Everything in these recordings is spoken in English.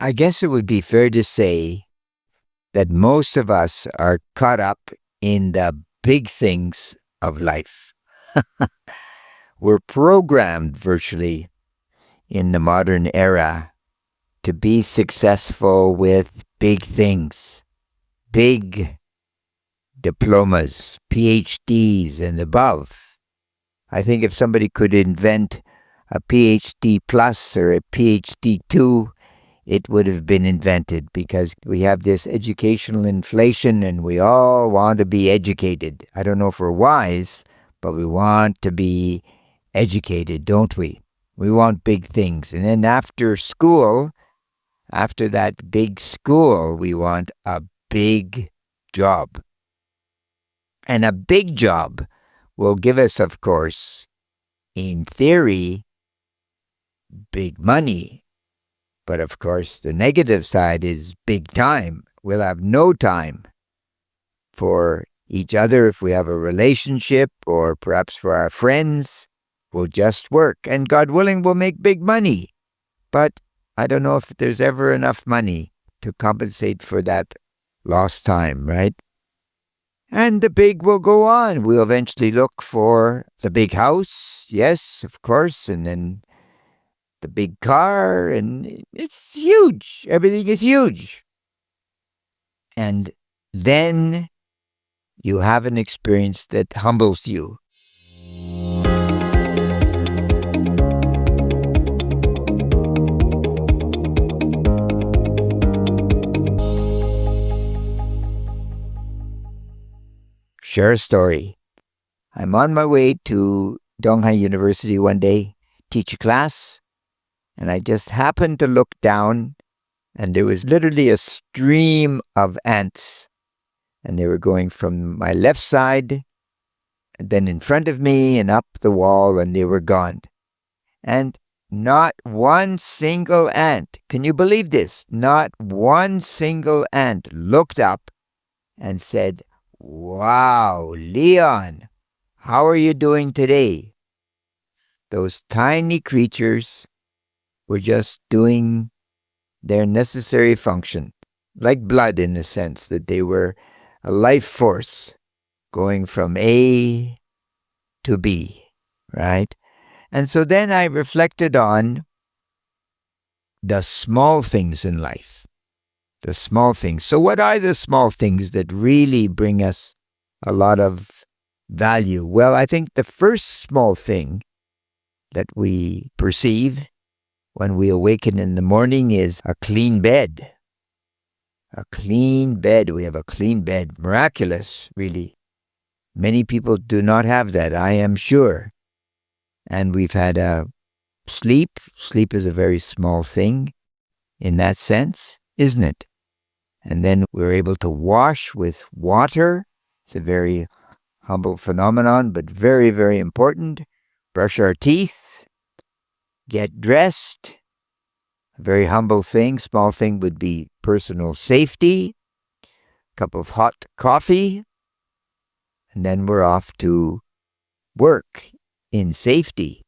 I guess it would be fair to say that most of us are caught up in the big things of life. We're programmed virtually in the modern era to be successful with big things, big diplomas, PhDs, and above. I think if somebody could invent a PhD plus or a PhD 2, it would have been invented, because we have this educational inflation and we all want to be educated. I don't know if we're wise, but we want to be educated, don't we? We want big things. And then after school, after that big school, we want a big job. And a big job will give us, of course, in theory, big money. But of course, the negative side is big time. We'll have no time for each other if we have a relationship, or perhaps for our friends. We'll just work, and God willing, we'll make big money. But I don't know if there's ever enough money to compensate for that lost time, right? And the big will go on. We'll eventually look for the big house, yes, of course, and then the big car, and it's huge. Everything is huge. And then you have an experience that humbles you. Share a story. I'm on my way to Donghai University one day, teach a class, and I just happened to look down, and there was literally a stream of ants. And they were going from my left side, and then in front of me, and up the wall, and they were gone. And not one single ant, can you believe this? Not one single ant looked up and said, "Wow, Leon, how are you doing today?" Those tiny creatures were just doing their necessary function, like blood in a sense, that they were a life force going from A to B, right? And so then I reflected on the small things in life. The small things. So what are the small things that really bring us a lot of value? Well, I think the first small thing that we perceive when we awaken in the morning is a clean bed. A clean bed. We have a clean bed. Miraculous, really. Many people do not have that, I am sure. And we've had a sleep. Sleep is a very small thing in that sense, isn't it? And then we're able to wash with water. It's a very humble phenomenon, but very, very important. Brush our teeth. Get dressed. A very humble thing. Small thing would be personal safety. Cup of hot coffee. And then we're off to work in safety.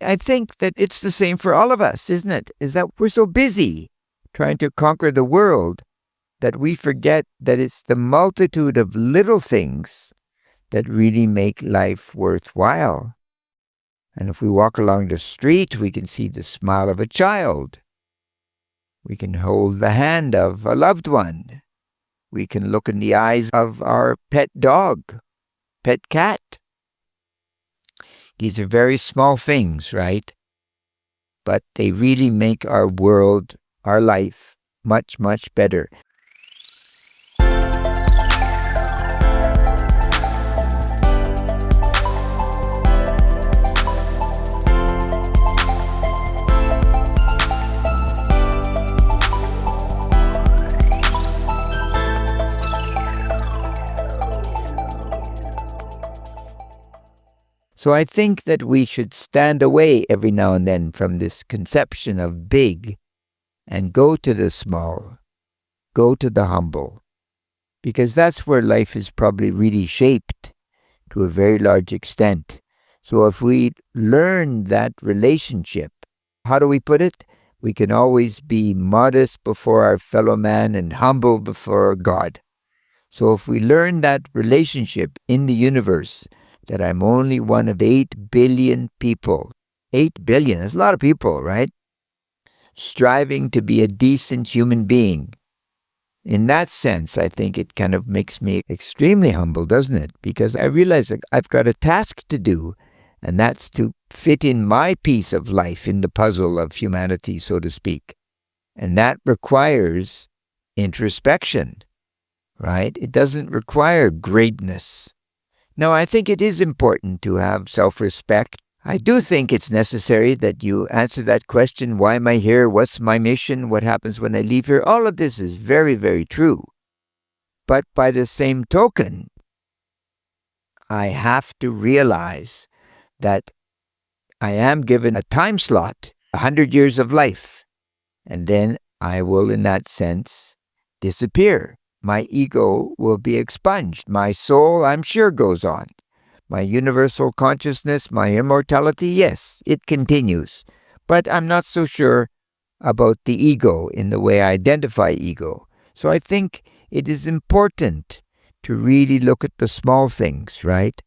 I think that it's the same for all of us, isn't it? Is that we're so busy trying to conquer the world that we forget that it's the multitude of little things that really make life worthwhile. And if we walk along the street, we can see the smile of a child. We can hold the hand of a loved one. We can look in the eyes of our pet dog, pet cat. These are very small things, right? But they really make our world, our life, much, much better. So I think that we should stand away every now and then from this conception of big and go to the small, go to the humble, because that's where life is probably really shaped to a very large extent. So if we learn that relationship, how do we put it? we can always be modest before our fellow man and humble before God. So if we learn that relationship in the universe, that I'm only one of 8 billion people, 8 billion, that's a lot of people, right? Striving to be a decent human being. In that sense, I think it kind of makes me extremely humble, doesn't it? Because I realize that I've got a task to do, and that's to fit in my piece of life in the puzzle of humanity, so to speak. And that requires introspection, right? It doesn't require greatness. Now, I think it is important to have self-respect. I do think it's necessary that you answer that question, why am I here? What's my mission? What happens when I leave here? All of this is very, very true. But by the same token, I have to realize that I am given a time slot, 100 years of life, and then I will, in that sense, disappear. My ego will be expunged. My soul, I'm sure, goes on. My universal consciousness, my immortality, yes, it continues. But I'm not so sure about the ego in the way I identify ego. So I think it is important to really look at the small things, right?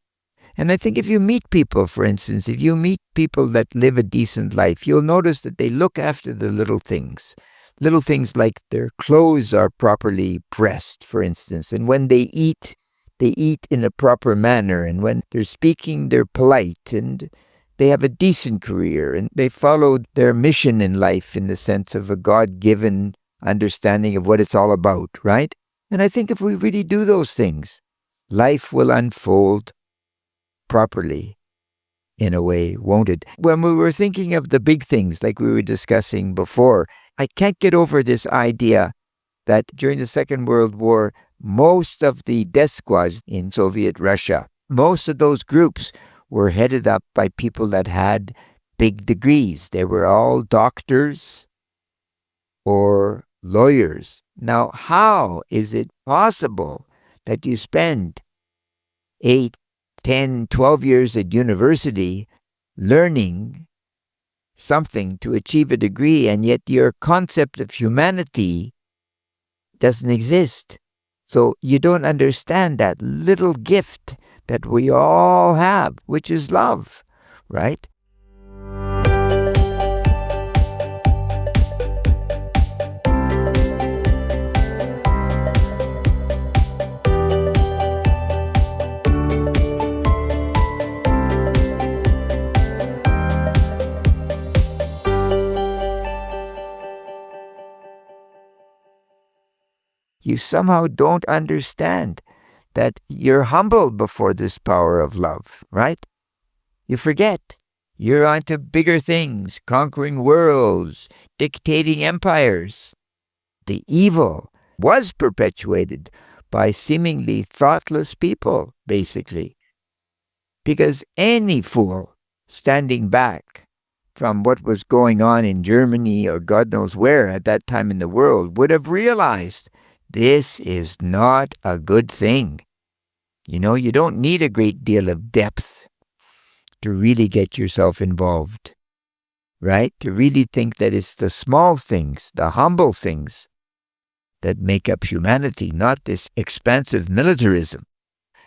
And I think if you meet people, for instance, if you meet people that live a decent life, you'll notice that they look after the little things. Little things like their clothes are properly pressed, for instance. And when they eat in a proper manner. And when they're speaking, they're polite. And they have a decent career. And they follow their mission in life in the sense of a God-given understanding of what it's all about, right? And I think if we really do those things, life will unfold properly in a way, won't it? When we were thinking of the big things like we were discussing before, I can't get over this idea that during the Second World War, most of the death squads in Soviet Russia, most of those groups were headed up by people that had big degrees. They were all doctors or lawyers. Now, how is it possible that you spend 8, 10, 12 years at university learning something to achieve a degree, and yet your concept of humanity doesn't exist? So you don't understand that little gift that we all have, which is love, right? You somehow don't understand that you're humbled before this power of love, right? You forget. You're onto bigger things, conquering worlds, dictating empires. The evil was perpetuated by seemingly thoughtless people, basically. Because any fool standing back from what was going on in Germany or God knows where at that time in the world would have realized this is not a good thing. You know, you don't need a great deal of depth to really get yourself involved, right? To really think that it's the small things, the humble things that make up humanity, not this expansive militarism.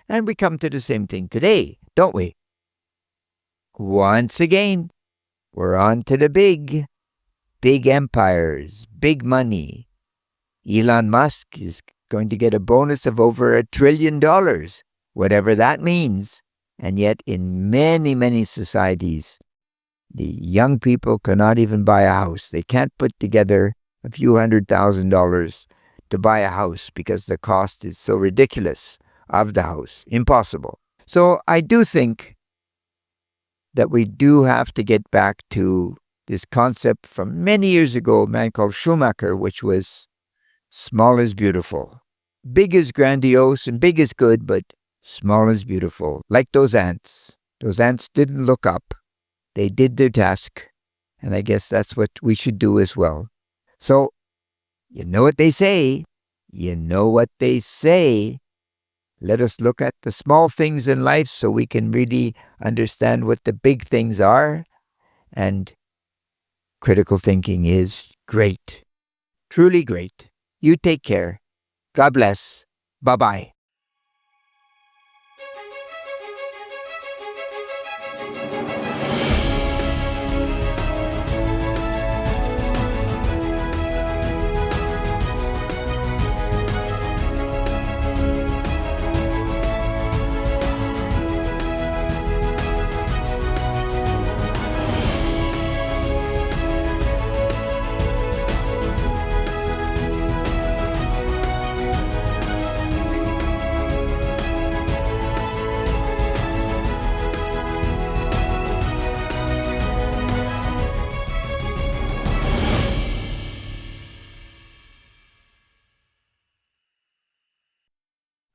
And we come to the same thing today, don't we? Once again, we're on to the big empires, big money. Elon Musk is going to get a bonus of over $1 trillion, whatever that means. And yet in many, many societies, the young people cannot even buy a house. They can't put together a few $100,000 to buy a house because the cost is so ridiculous of the house. Impossible. So I do think that we do have to get back to this concept from many years ago, a man called Schumacher, which was small is beautiful. Big is grandiose and big is good, but small is beautiful. Like those ants. Those ants didn't look up. They did their task. And I guess that's what we should do as well. So, you know what they say. You know what they say. Let us look at the small things in life so we can really understand what the big things are. And critical thinking is great. Truly great. You take care. God bless. Bye-bye.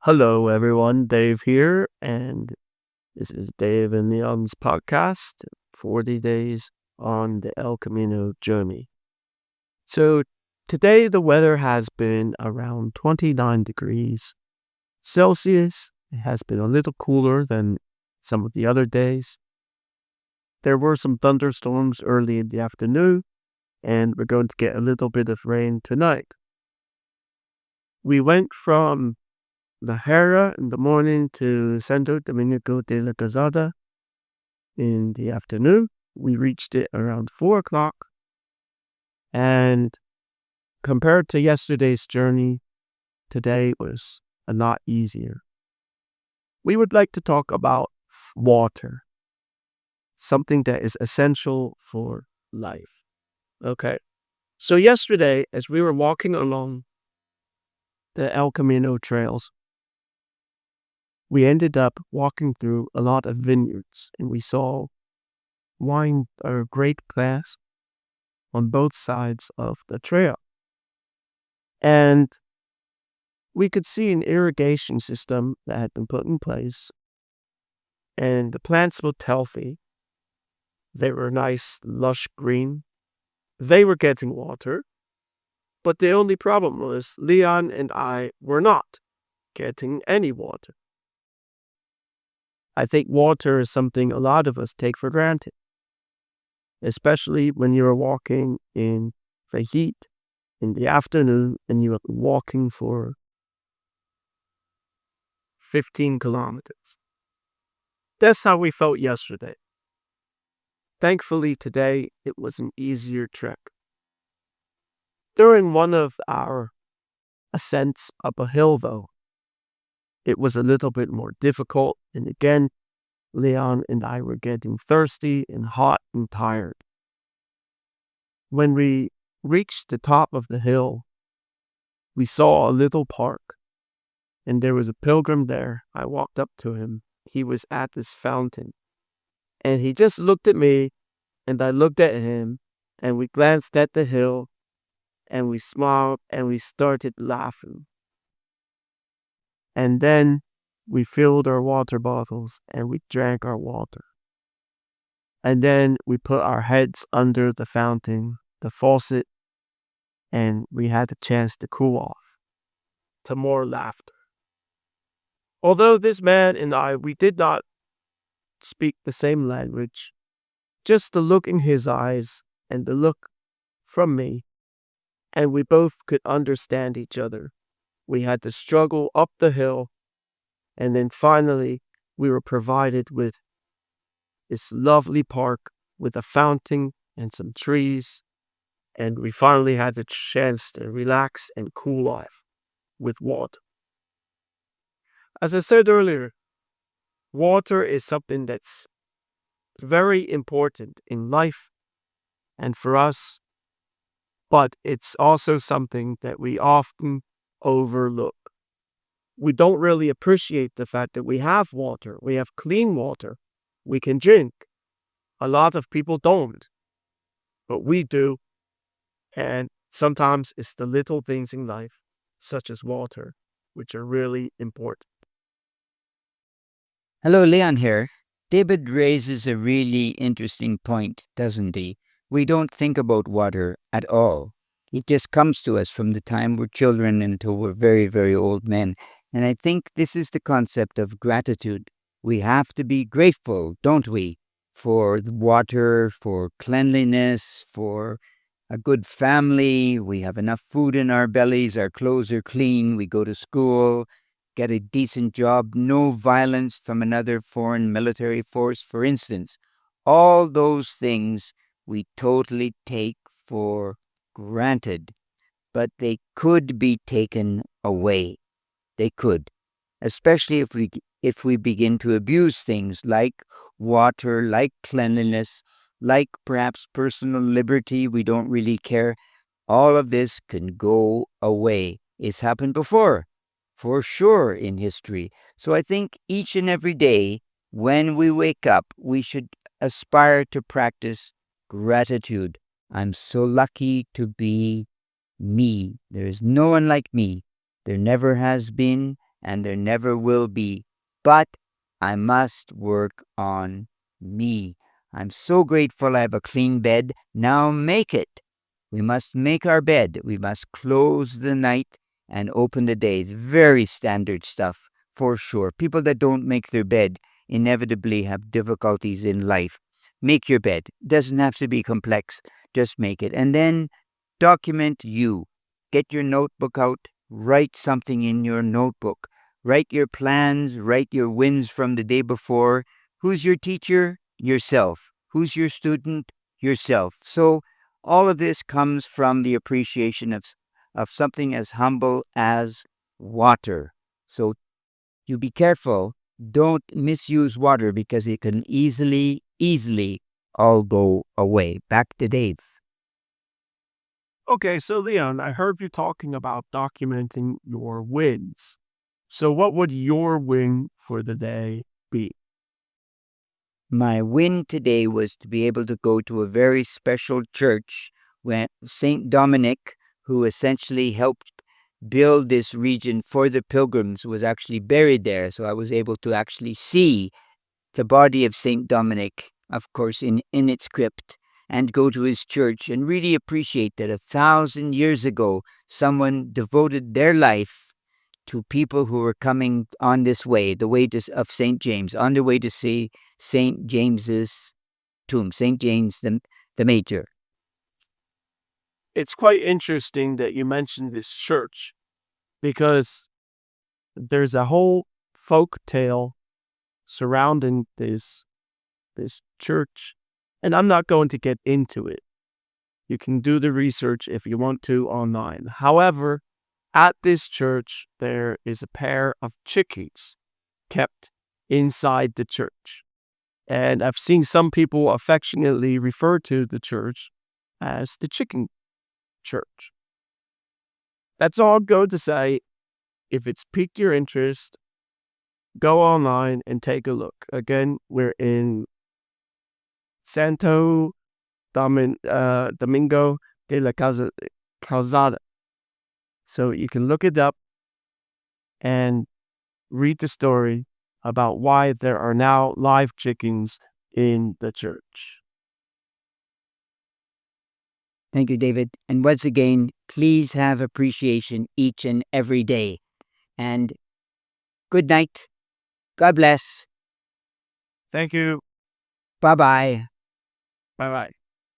Hello, everyone. Dave here, and this is Dave and Leon's podcast 40 Days on the El Camino Journey. So, today the weather has been around 29 degrees Celsius. It has been a little cooler than some of the other days. There were some thunderstorms early in the afternoon, and we're going to get a little bit of rain tonight. We went from La Hera in the morning to Santo Domingo de la Calzada in the afternoon. We reached it around 4 o'clock. And compared to yesterday's journey, today was a lot easier. We would like to talk about water, something that is essential for life. Okay. So yesterday, as we were walking along the El Camino trails, we ended up walking through a lot of vineyards, and we saw wine grape glass on both sides of the trail. And we could see an irrigation system that had been put in place, and the plants looked healthy. They were nice, lush green. They were getting water, but the only problem was Leon and I were not getting any water. I think water is something a lot of us take for granted, especially when you're walking in the heat in the afternoon and you're walking for 15 kilometers. That's how we felt yesterday. Thankfully, today it was an easier trek. During one of our ascents up a hill, though, it was a little bit more difficult, and again, Leon and I were getting thirsty and hot and tired. When we reached the top of the hill, we saw a little park, and there was a pilgrim there. I walked up to him. He was at this fountain, and he just looked at me, and I looked at him, and we glanced at the hill, and we smiled, and we started laughing. And then we filled our water bottles and we drank our water. And then we put our heads under the fountain, the faucet, and we had a chance to cool off, to more laughter. Although this man and I, we did not speak the same language, just the look in his eyes and the look from me, and we both could understand each other. We had to struggle up the hill, and then finally we were provided with this lovely park with a fountain and some trees, and we finally had the chance to relax and cool off with water. As I said earlier, water is something that's very important in life and for us, but it's also something that we often overlook. We don't really appreciate the fact that we have water. We have clean water we can drink. A lot of people don't, but we do. And sometimes it's the little things in life, such as water, which are really important. Hello, Leon here. David raises a really interesting point, doesn't he? We don't think about water at all. It just comes to us from the time we're children until we're very, very old men. And I think this is the concept of gratitude. We have to be grateful, don't we, for the water, for cleanliness, for a good family. We have enough food in our bellies. Our clothes are clean. We go to school, get a decent job, no violence from another foreign military force, for instance. All those things we totally take for granted, but they could be taken away. They could, especially if we begin to abuse things like water, like cleanliness, like perhaps personal liberty. We don't really care. All of this can go away. It's happened before, for sure, in history. So I think each and every day when we wake up, we should aspire to practice gratitude. I'm so lucky to be me. There is no one like me. There never has been, and there never will be. But I must work on me. I'm so grateful I have a clean bed. Now make it. We must make our bed. We must close the night and open the day. It's very standard stuff, for sure. People that don't make their bed inevitably have difficulties in life. Make your bed. Doesn't have to be complex. Just make it. And then document you. Get your notebook out. Write something in your notebook. Write your plans. Write your wins from the day before. Who's your teacher? Yourself. Who's your student? Yourself. So all of this comes from the appreciation of something as humble as water. So you be careful. Don't misuse water because it can easily all go away. Back to Dave. Okay, so Leon, I heard you talking about documenting your wins. So what would your win for the day be? My win today was to be able to go to a very special church when Saint Dominic, who essentially helped build this region for the pilgrims, was actually buried there. So I was able to actually see the body of Saint Dominic, of course, in its crypt, and go to his church and really appreciate that 1,000 years ago, someone devoted their life to people who were coming on this way, the way of St. James, on the way to see St. James's tomb, St. James the Major. It's quite interesting that you mentioned this church because there's a whole folk tale surrounding this church, and I'm not going to get into it. You can do the research if you want to online. However, at this church, there is a pair of chickens kept inside the church. And I've seen some people affectionately refer to the church as the chicken church. That's all I'm going to say. If it's piqued your interest, go online and take a look. Again, we're in Santo Domingo de la Calzada. So you can look it up and read the story about why there are now live chickens in the church. Thank you, David. And once again, please have appreciation each and every day. And good night. God bless. Thank you. Bye-bye. Bye-bye.